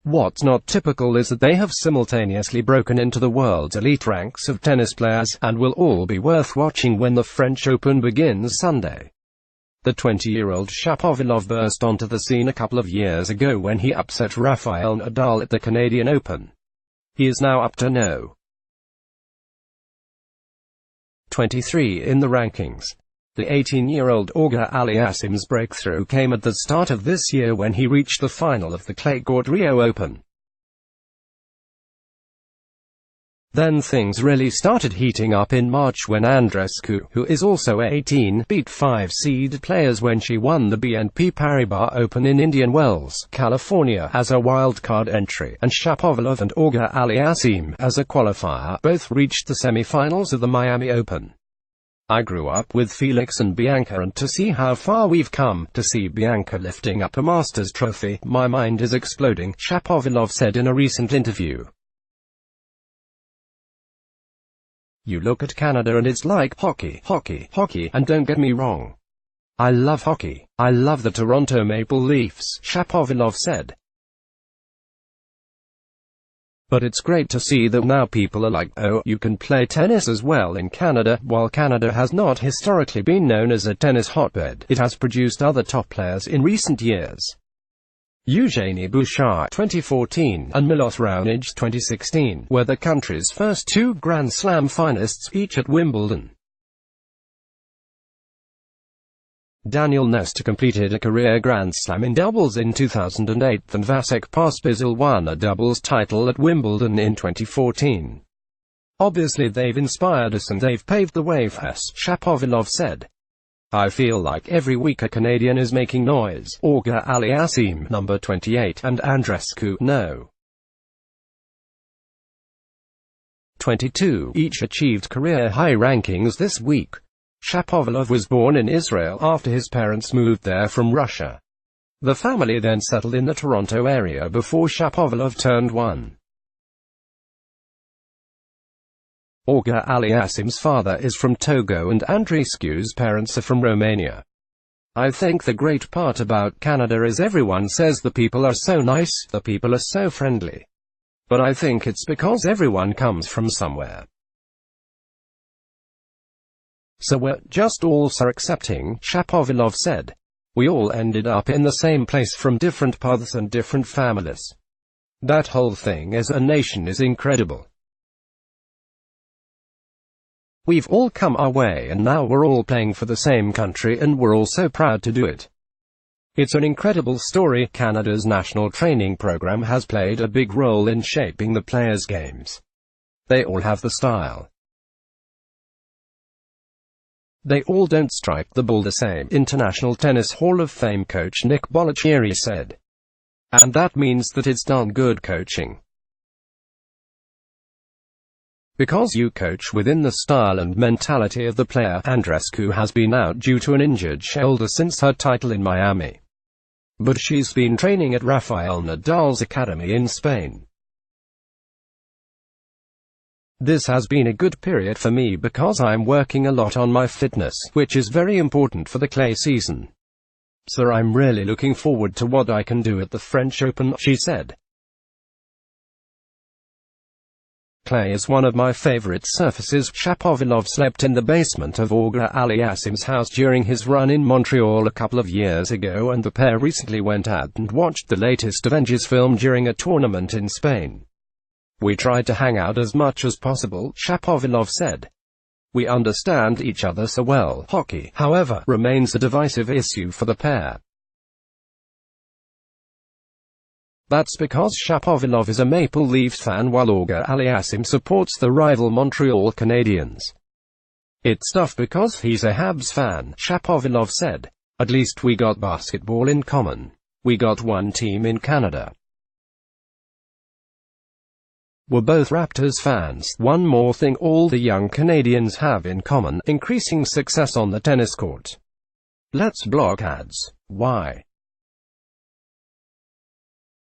What's not typical is that they have simultaneously broken into the world's elite ranks of tennis players, and will all be worth watching when the French Open begins Sunday. The 20-year-old Shapovalov burst onto the scene a couple of years ago when he upset Rafael Nadal at the Canadian Open. He is now up to no. 23 in the rankings. The 18-year-old Auger-Aliassime's breakthrough came at the start of this year when he reached the final of the clay court Rio Open. Then things really started heating up in March when Andreescu, who is also 18, beat 5-seed players when she won the BNP Paribas Open in Indian Wells, California, as a wildcard entry, and Shapovalov and Auger-Aliassime, as a qualifier, both reached the semi-finals of the Miami Open. I grew up with Felix and Bianca, and to see how far we've come, to see Bianca lifting up a Masters trophy, my mind is exploding, Shapovalov said in a recent interview. You look at Canada and it's like hockey, hockey, hockey, and don't get me wrong. I love hockey. I love the Toronto Maple Leafs, Shapovalov said. But it's great to see that now people are like, oh, you can play tennis as well in Canada. While Canada has not historically been known as a tennis hotbed, it has produced other top players in recent years. Eugenie Bouchard 2014 and Milos Raonic 2016 were the country's first two Grand Slam finalists, each at Wimbledon. Daniel Nestor completed a career Grand Slam in doubles in 2008, and Vasek Pospisil won a doubles title at Wimbledon in 2014. Obviously they've inspired us and they've paved the way for us, Shapovalov said. I feel like every week a Canadian is making noise. Auger-Aliassime, number 28, and Andreescu, no. 22, each achieved career-high rankings this week. Shapovalov was born in Israel after his parents moved there from Russia. The family then settled in the Toronto area before Shapovalov turned 1. Auger-Aliassime's father is from Togo and Andreescu's parents are from Romania. I think the great part about Canada is everyone says the people are so nice, the people are so friendly. But I think it's because everyone comes from somewhere. So we're just all so accepting, Shapovalov said. We all ended up in the same place from different paths and different families. That whole thing as a nation is incredible. We've all come our way and now we're all playing for the same country and we're all so proud to do it. It's an incredible story. Canada's national training program has played a big role in shaping the players' games. They all have the style. They all don't strike the ball the same, International Tennis Hall of Fame coach Nick Bollettieri said. And that means that it's done good coaching. Because you coach within the style and mentality of the player. Andreescu has been out due to an injured shoulder since her title in Miami. But she's been training at Rafael Nadal's academy in Spain. This has been a good period for me because I'm working a lot on my fitness, which is very important for the clay season. So I'm really looking forward to what I can do at the French Open, she said. Clay is one of my favorite surfaces. Shapovalov slept in the basement of Auger-Aliassime's house during his run in Montreal a couple of years ago, and the pair recently went out and watched the latest Avengers film during a tournament in Spain. We tried to hang out as much as possible, Shapovalov said. We understand each other so well. Hockey, however, remains a divisive issue for the pair. That's because Shapovalov is a Maple Leafs fan while Auger-Aliassime supports the rival Montreal Canadiens. It's tough because he's a Habs fan, Shapovalov said. At least we got basketball in common. We got one team in Canada. We're both Raptors fans. One more thing all the young Canadians have in common: increasing success on the tennis court. Let's block ads. Why?